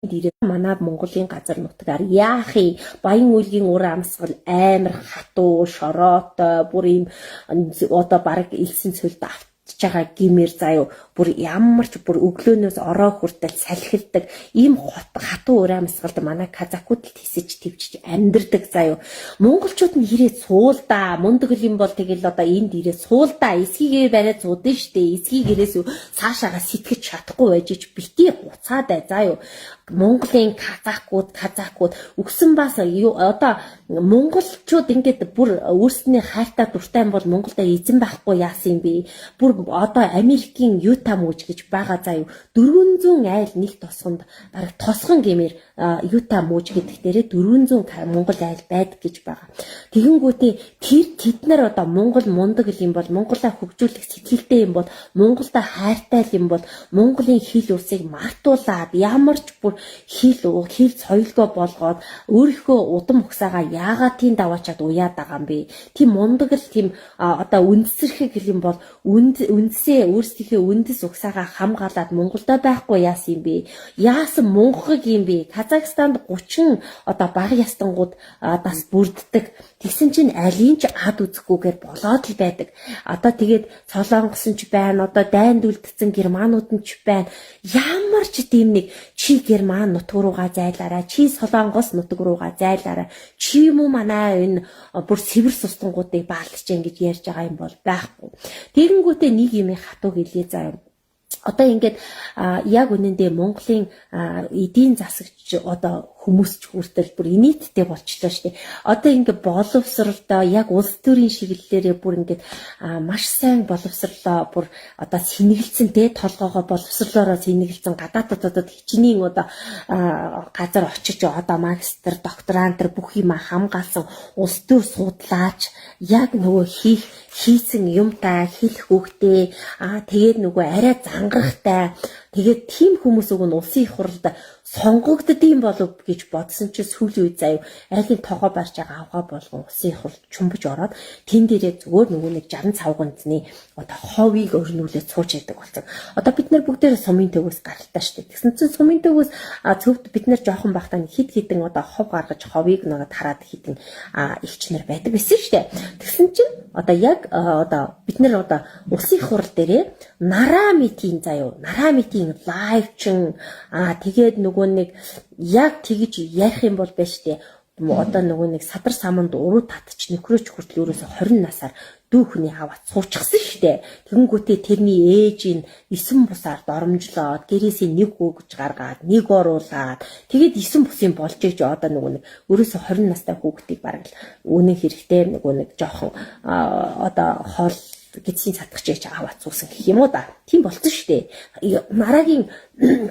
Дээрээ манай Монголын газар нутгаар яахын баян үйлгийн ур амьсгал амар хатуу шороотой бүр юм одоо баг элсэн цөлд автж байгаа гимээр заяо бүр ямар ч бүр өглөөнөөс ороо хүртэл салхилдаг ийм хатуу ур амьсгалд манай казакууд тисэж твчж амьдэрдэг заяо монголчууд нь ирээд суулдаа мундаг юм бол тэгэл одоо энд ирээд суулдаа эсгийгээ бариад зуудсан штэ эсгийгээрээс цаашаага сэтгэж чадахгүй байж ч бити буцаад бай заяо Монголын казакууд өгсөн бас одоо монголчууд ингээд бүр өөрсдний хайртай дуртай бол Монголда эзэн байхгүй яасан юм бэ? Бүр одоо Америкийн Юта мууж гэж байгаа заяо 400 айл нэг тосгонд бараг тосгон гэмээр Юта мууж гэдэг дээрээ 400 Монгол айл байдаг гэж байгаа. Тэгэнгүүтээ тэд нар одоо Монгол мундаг юм бол Монголаа хөгжүүлэх сэтгэлтэй юм бол Монголда хайртай юм бол Монголын хил усыг мартуулаад ямар ч бүр хил соёлгоо болгоод өөрийнхөө удам ухсаага яагаад тийм даваачаад уяад байгаа юм бэ? Тийм мундаг л тийм одоо үндэсэрхэг юм бол үндэсээ өөрсдийнхээ үндэс ухсаага хамгаалаад Монголдо байхгүй яасан юм бэ? Яасан мунхаг юм бэ? Казахстанд 30 одоо баг ястангууд бас бүрддэг. Тэгсэн чинь алийг ч ад үзэхгүйгээр болоод л байдаг. Одоо тэгээд Солонгос нь ч байна, одоо дайнд үлдсэн германууд нь ч байна. Ямар ч тийм нэг чи герман нутг руугаа зайлаарай, чи Солонгос нутг руугаа зайлаарай. Чи юм уу манай энэ бүр сэвэр сустангуудыг баалтж ингэж ярьж байгаа юм бол байхгүй. Тэгэнгүүтээ нэг юм хатуу гэлээ заа. Одоо ингээд яг үнэндээ Монголын эдийн засагч одоо хүмүүс ч хүртэл бүр нийтдээ болчихлоо шүү дээ. Одоо ингээд боловсролдоо яг улс төрийн шиглэлээрээ бүр ингээд маш сайн боловсрлоо бүр одоо сэнэгэлцэн тэ толгоогоо боловсрлоороо сэнэгэлцэн гадаадд хичнээн одоо газар очиж одоо магистр, докторант бүх юм хамгаалсан улс төр судлаач яг нөгөө хийсэн юмтай хэлэх хөвгтэй тэгээд нөгөө арай зангарахтай тэгээд тийм хүмүүс уг нь улсын их хурлд сонгогддгийм болов гэж бодсон чи сүүлийн үе заяа айлын тоогоо барьж байгаа авгаа болгон улсын их хурлд чумбж ороод тэн дээрээ зүгээр нөгөө нэг 60 цавганцны одоо ховыг өрнүүлээд сууж яадаг болсон. Одоо бид нар бүгдээрээ сумын төгөөс гаралтай штеп. Тэгсэн чинь сумын төгөөс цөвд бид нар жоохон бахтаа хид хідэн одоо хов гаргаж ховыг нэгэд хараад хідэн ихчнэр байдаг байсан штеп. Тэгсэн чинь одоо яг одоо бид нар одоо улсын их хурл дээрээ нараа митинг заяа нараа митинг лайв чин тэгээд нөгөө нэг яг тэгж ярих юм бол байж тээ одоо нөгөө нэг садар саманд уруу татч нөхрөөч хүртэл ерөөсө 20 насаар дүүхний аваад суучихсан штэ. Тэгэнгүүтээ тэрний ээж нь 9 бусаар доромжлоод гэрээсээ нэг өгж гаргаад нэг оруулаад тэгээд 9 бусын болж иж одоо нөгөө нэг ерөөсө 20 настай хүүхдийг бараг үнэн хэрэгтэй нөгөө нэг жоохон одоо хоол гэдгийн сатгч аваад зуусан гэх юм уу да. Тийм болсон штэ. Нарагийн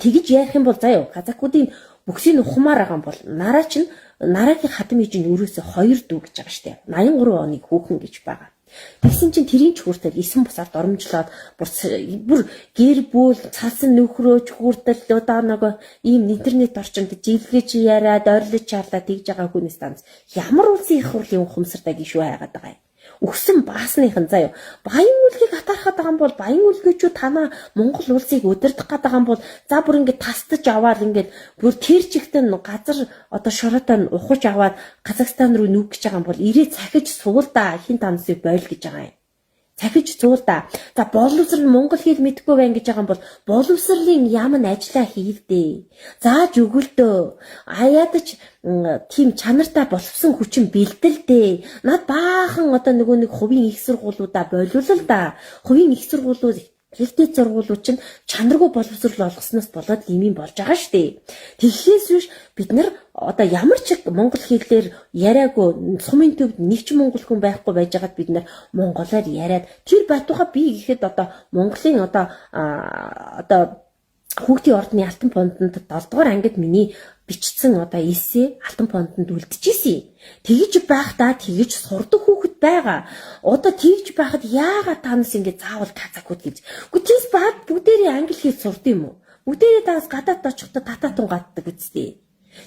тэгж ярих юм бол заяа казакуудын бүксийн ухмаар байгаа юм бол нараа чинь нарагийн хатам ээж нь өрөөсө 2 дүү гэж байгаа штэ. 83 оны хүүхэн гэж байгаа. Тэгсэн чинь тэрийн ч хүртэл 9 бусаар доромжлоод бүр гэр бүл цалсан нөхрөөч хүртэл одоо нөгөө ийм интернет орчинд жилгэж яриад ойрлож чарлаа тэгж байгаа хүнээс танц ямар улсын их хурлын ухамсартай гişүү хайгаад байгаа юм. Өгсөн баасныхан заяа баян үлгийг атархаад байгаа юм бол баян үлгээчүүд танаа Монгол улсыг удирдах гэдэг юм бол за бүр ингэ тастаж аваад ингэ бүр тэр чигтэн газар одоо шороотой ухаж аваад Казахстан руу нүг гэж байгаа юм бол ирээ цахиж суулдаа хин танасыг бойл гэж байгаа юм. Цахиж суулдаа. За боловсрол Монгол хэл мэдгүй байна гэж байгаа юм бол боловсролын яам нь ажиллаа хийвдээ. Зааж өгөлдөө. Аяадч тийм чанартай боловсон хүчин бэлдэлдээ. Над баахан одоо нөгөө нэг хувийн их сургуулиудаа болиулал да. Хувийн их сургуулиуд элитэд сургуулиуд чинь чанаргүй боловсрол олгосноос болоод ийм болж байгаа штэ. Тэгэхээс биш бид нар одоо ямар ч монгол хэлээр яриаггүй сумын төвд нэг ч монгол хүн байхгүй байж байгаад бид нар монголоор яриад тэр байтугай би гэхэд одоо монголын одоо хүүхдийн ордны алтан фондонд 7 дугаар ангид миний бичсэн одоо эссе алтан фондонд үлдчихсэн. Тэгж байхдаа тэгж сурдаг хүүхэд байгаа. Одоо тэгж байхад яагаад танаас ингэ заавал казакууд гэж. Үгүй тийс баад бүгдээрээ англи хэл сурд юм уу? Бүгдээрээ таас гадаад очихдоо татаатун гаддаг үстэй.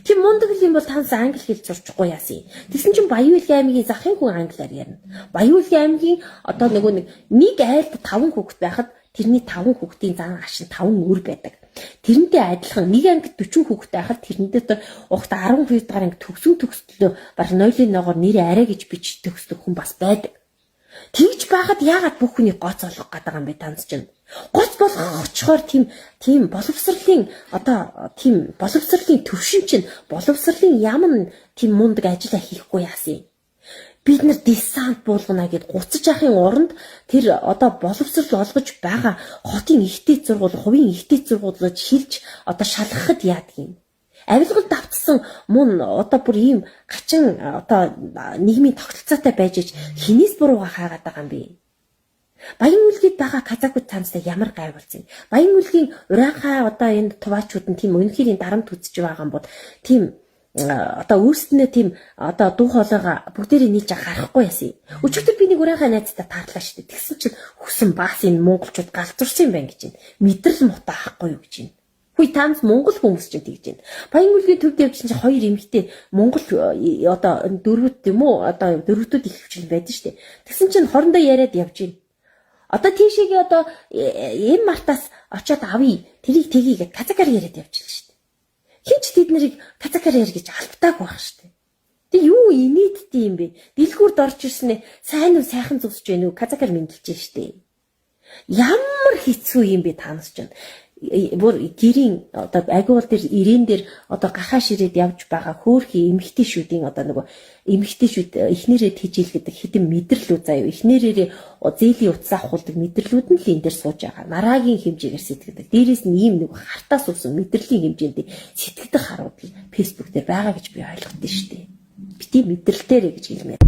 Тийм мундаг юм бол танаас англи хэл сурчихгүй яасан. Тэгсэн чинь Баян-Улгийн аймгийн захын хүн англиар ярина. Баян-Улгийн аймгийн одоо нэг айлд 5 хүүхэд байхад тэрний 5 хүүхдийн зан гашин 5 өөр байдаг. Тэрнтэй адилхан нэг ангид 40 хүүхдтэй байхад тэрнтэй ухт 12 дахь анги төгсөлөө баг 0-1-оор нэрээ арай гэж бич төгсдөг хүн бас байдаг. Тэгж байхад яагаад бүх хүний гоц олох гэдэг юм бэ таньс чинь? Гоц болох очихоор тийм боловсролын боловсролын төвшин чинь боловсролын ямар тийм мундаг ажил хийхгүй яасан юм. Бид нар десант буулгана гэд гуцаж ахын оронд тэр боловсрол олгож байгаа хотын ихтэй зургуул, хувийн ихтэй зургуулж шилж шалгахад яадаг юм. Авилгал давтсан мөн бүр ийм гачин нийгмийн тогтолцоотой байж хинээс бурууга хаагаад байгаа юм бэ? Баян үлгийд байгаа казакууд цаанастай ямар гай болсон юм. Баян үлгийн ураанхай энэ туваачууд нь тийм өнөхөрийн дарамт үзэж байгаа юм бол тийм өөрснөө тийм дуу хоолойгоо бүгдээрээ нийлж харахгүй яасан. Өчигдөр би нэг ураанхай найзтай таарлаа шүү дээ. Тэгсэн чинь хүсэн бас энэ монголчууд галзуурсан юм байна гэж байна. Мэдрэл муутай ахгүй юу гэж байна. Хүй таамс монгол хүмүүс ч тэгж байна. Баян үлгийн төвд явж чинь хоёр эмэгтэй монгол дөрвөд юм уу дөрвөдөд их хвчил байдаг шүү дээ. Тэгсэн чинь хоорондоо яриад явж байна. Тийшээгээ эм мартаас очиод авъя. Тэрийг тгий гэд казакаар яриад явчихлаа шүү дээ. Хинч тэд нарыг казакаар яар гэж албатаагүй байх шүү дээ. Тэг юу инээдтэй юм бэ? Дэлгүүрд орж ирснэ сайн уу сайхан зүсэж байна уу казакаар мэдлж шүү дээ. Ямар хэцүү юм бэ танаас чинь? Бүр гэрийн агиул дээр ирээн дээр гахаа ширээд явж байгаа хөөхий эмэгтэйшүүдийн эмэгтэйшүүд эхнэрээ тэжээлгэдэг хитэн мэдрэлүүд заяа эхнэрээрээ зээлийн утас авахулдаг мэдрэлүүд нь л энэ дээр сууж байгаа. Нараагийн хэмжээгээр сэтгэдэг. Дээрээс нь ийм нэг хартаас uuсан мэдрэлийн хэмжээнд сэтгэдэг харууд Facebook дээр байгаа гэж би ойлгосон шүү дээ. Бити мэдрэлтээрээ гэж хэлмээр.